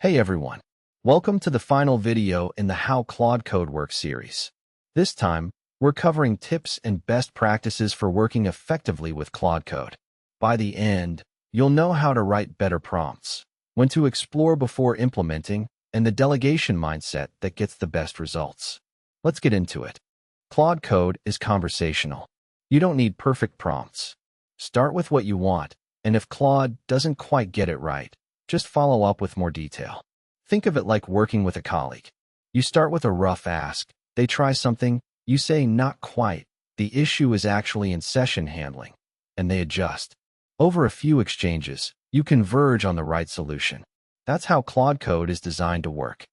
Hey everyone, welcome to the final video in the How Claude Code Works series. This time, we're covering tips and best practices for working effectively with Claude Code. By the end, you'll know how to write better prompts, when to explore before implementing, and the delegation mindset that gets the best results. Let's get into it. Claude Code is conversational. You don't need perfect prompts. Start with what you want, and if Claude doesn't quite get it right, just follow up with more detail. Think of it like working with a colleague. You start with a rough ask, they try something, you say not quite, the issue is actually in session handling, and they adjust. Over a few exchanges, you converge on the right solution. That's how Claude Code is designed to work.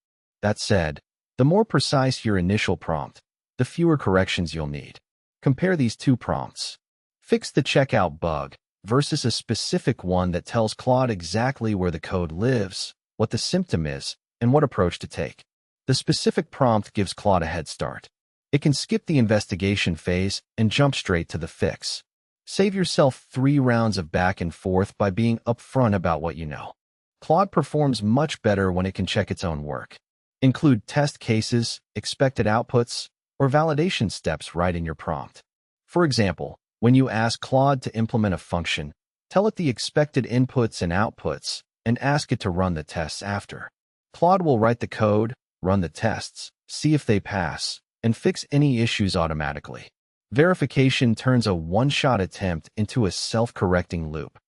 That said, the more precise your initial prompt, the fewer corrections you'll need. Compare these two prompts. Fix the checkout bug versus a specific one that tells Claude exactly where the code lives, what the symptom is, and what approach to take. The specific prompt gives Claude a head start. It can skip the investigation phase and jump straight to the fix. Save yourself 3 rounds of back and forth by being upfront about what you know. Claude performs much better when it can check its own work. Include test cases, expected outputs, or validation steps right in your prompt. For example, when you ask Claude to implement a function, tell it the expected inputs and outputs, and ask it to run the tests after. Claude will write the code, run the tests, see if they pass, and fix any issues automatically. Verification turns a one-shot attempt into a self-correcting loop.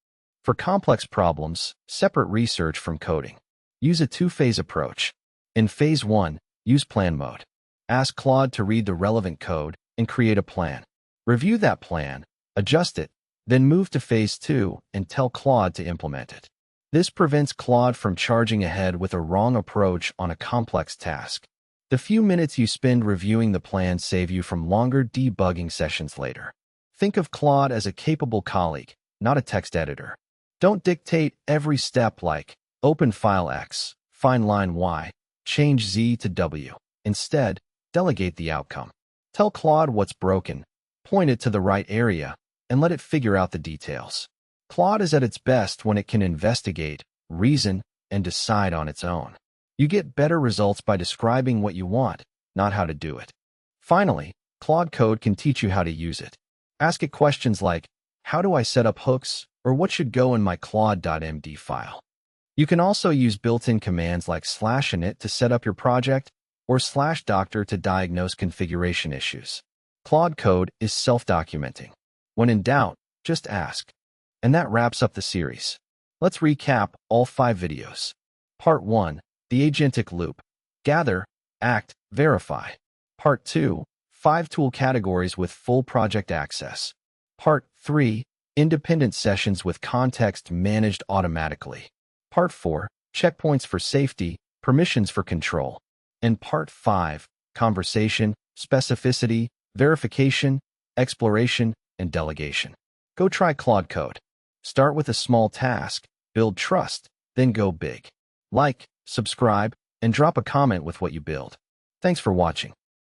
For complex problems, separate research from coding. Use a 2-phase approach. In Phase 1, use plan mode. Ask Claude to read the relevant code and create a plan. Review that plan, adjust it, then move to Phase 2 and tell Claude to implement it. This prevents Claude from charging ahead with a wrong approach on a complex task. The few minutes you spend reviewing the plan save you from longer debugging sessions later. Think of Claude as a capable colleague, not a text editor. Don't dictate every step like, open file X, find line Y, change Z to W. Instead, delegate the outcome. Tell Claude what's broken, point it to the right area, and let it figure out the details. Claude is at its best when it can investigate, reason, and decide on its own. You get better results by describing what you want, not how to do it. Finally, Claude Code can teach you how to use it. Ask it questions like, how do I set up hooks, or what should go in my claude.md file? You can also use built-in commands like /init to set up your project, or /doctor to diagnose configuration issues. Claude Code is self-documenting. When in doubt, just ask. And that wraps up the series. Let's recap all 5 videos. Part 1, the agentic loop. Gather, act, verify. Part 2, 5 tool categories with full project access. Part 3, independent sessions with context managed automatically. Part 4, checkpoints for safety, permissions for control. And Part 5, conversation, specificity, verification, exploration, and delegation. Go try Claude Code. Start with a small task, build trust, then go big. Like, subscribe, and drop a comment with what you build. Thanks for watching.